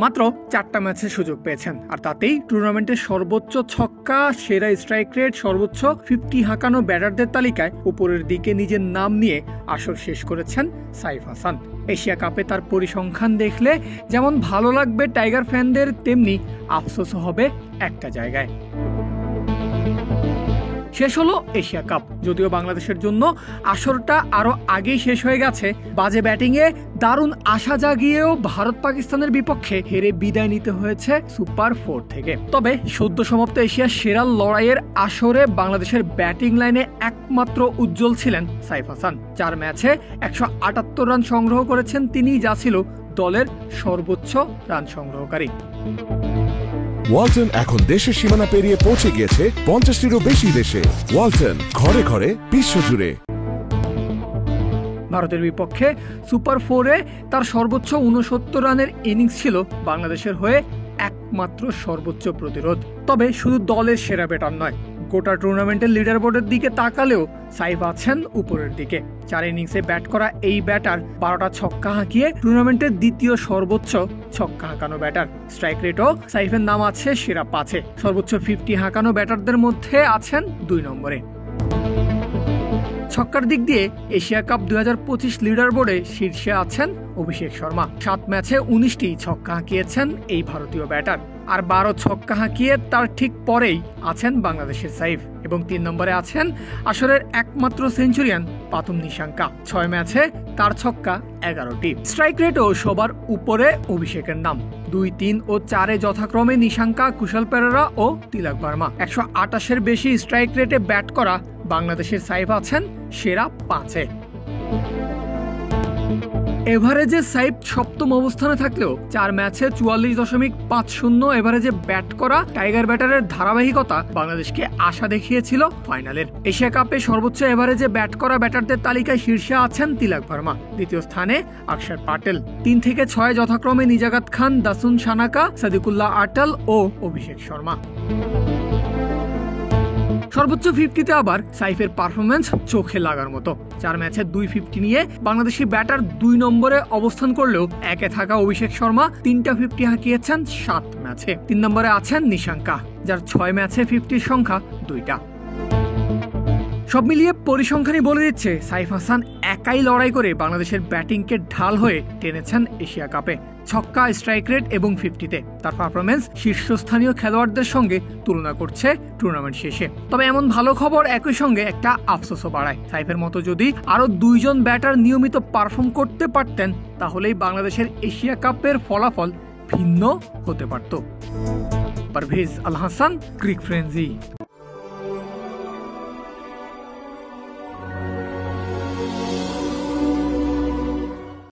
মাত্র 4টা ম্যাচে সুযোগ পেয়েছেন, আর তাতেই টুর্নামেন্টের সর্বোচ্চ ছক্কা, সেরা স্ট্রাইক রেট, সর্বোচ্চ 50 হাঁকানো ব্যাটারদের তালিকায় উপরের দিকে নিজের নাম নিয়ে আসর শেষ করেছেন সাইফ হাসান। এশিয়া কাপে তার পরিসংখ্যান দেখলে যেমন ভালো লাগবে টাইগার ফ্যানদের, তেমনি আফসোসও হবে একটা জায়গায়। শেষ হলো এশিয়া কাপ, যদিও বাংলাদেশের জন্য আসরটা আরো আগেই শেষ হয়ে গেছে। বাজে ব্যাটিংয়ে দারুণ আশা জাগিয়েও ভারত পাকিস্তানের বিপক্ষে হেরে বিদায় নিতে হয়েছে সুপার 4 থেকে। তবে সদ্য সমাপ্ত এশিয়ার সেরা লড়াইয়ের আসরে বাংলাদেশের ব্যাটিং লাইনে একমাত্র উজ্জ্বল ছিলেন সাইফ হাসান। 4 ম্যাচে 178 রান সংগ্রহ করেছেন তিনি, যা ছিল দলের সর্বোচ্চ রান সংগ্রহকারী। ওয়ালটন এখন দেশের সীমানা পেরিয়ে পৌঁছে গিয়েছে 50টিরও বেশি দেশে। ওয়ালটন, ঘরে ঘরে বিশ্বজুড়ে। ভারতের বিপক্ষে সুপার 4-এ তার সর্বোচ্চ 69 রানের ইনিংস ছিল বাংলাদেশের হয়ে একমাত্র সর্বোচ্চ প্রতিরোধ। তবে শুধু দলের সেরা ব্যাটার নয়, গোটা টুর্নামেন্টের লিডার বোর্ডের দিকে তাকালেও সাইফ আছেন উপরের দিকে। 4 ইনিংসে ব্যাট করা এই ব্যাটার 12টা ছক্কা হাঁকিয়ে টুর্নামেন্টের দ্বিতীয় সর্বোচ্চ ছক্কা হাঁকানো ব্যাটার। স্ট্রাইক রেটও সাইফের নাম আছে সেরা 5-এ। সর্বোচ্চ 50 হাঁকানো ব্যাটারদের মধ্যে আছেন 2 নম্বরে। ছক্কার দিক দিয়ে এশিয়া কাপ 2025 লিডার বোর্ডে শীর্ষে আছেন অভিষেক শর্মা। 7 ম্যাচে 19টি ছক্কা হাঁকিয়েছেন এই ভারতীয় ব্যাটার, আর 12 ছক্কা হাঁকিয়ে তার ঠিক পরেই আছেন বাংলাদেশের সাইফ, এবং 3 নম্বরে আছেন আসরের একমাত্র সেঞ্চুরিয়ান পাতুম নিশাঙ্কা। 6 ম্যাচে তার ছক্কা 11টি। স্ট্রাইক রেটও সবার উপরে অভিষেকের নাম। 2, 3 ও 4-এ যথাক্রমে নিশাঙ্কা, কুশল পেরেরা ও তিলক ভার্মা। 128-এর বেশি স্ট্রাইক রেটে ব্যাট করা বাংলাদেশের সাইফ আছেন সেরা 5-এ। এভারেজে সাইফ 7ম অবস্থানে থাকলেও 4 ম্যাচে 44.50 এভারেজে ব্যাট করা টাইগার ব্যাটারের ধারাবাহিকতা বাংলাদেশকে আশা দেখিয়েছিল ফাইনালের। এশিয়া কাপে সর্বোচ্চ এভারেজে ব্যাট করা ব্যাটারদের তালিকায় শীর্ষে আছেন তিলক ভার্মা, দ্বিতীয় স্থানে অক্ষর প্যাটেল, 3 থেকে 6 যথাক্রমে নিজাগাত খান, দাসুন সানাকা, সাদিকুল্লাহ আটাল ও অভিষেক শর্মা। সর্বোচ্চ 50-তে আবার সাইফের পারফরমেন্স চোখে লাগার মতো। 4 ম্যাচে 250 নিয়ে বাংলাদেশি ব্যাটার 2 নম্বরে অবস্থান করলেও 1-এ থাকা অভিষেক শর্মা 3টা 50 হাঁকিয়েছেন 7 ম্যাচে। 3 নম্বরে আছেন নিশাঙ্কা, যার 6 ম্যাচে 50-র সংখ্যা 2টা। সব মিলিয়ে পরিসংখ্যানই বলে দিচ্ছে সাইফ হাসান একাই লড়াই করে বাংলাদেশের ব্যাটিংকে ঢাল হয়ে টেনেছেন এশিয়া কাপে। ছক্কা, স্ট্রাইক রেট এবং 50-তে তার পারফরমেন্স শীর্ষস্থানীয় খেলোয়াড়দের সঙ্গে তুলনা করছে টুর্নামেন্ট শেষে। তবে এমন ভালো খবর একই সঙ্গে একটা আফসোসও বাড়ায়। সাইফের মতো যদি আরো 2 জন ব্যাটার নিয়মিত পারফর্ম করতে পারতেন, তাহলেই বাংলাদেশের এশিয়া কাপের ফলাফল ভিন্ন হতে পারত। পারভেজ আল হাসান, ক্রিক ফ্রেন্জি।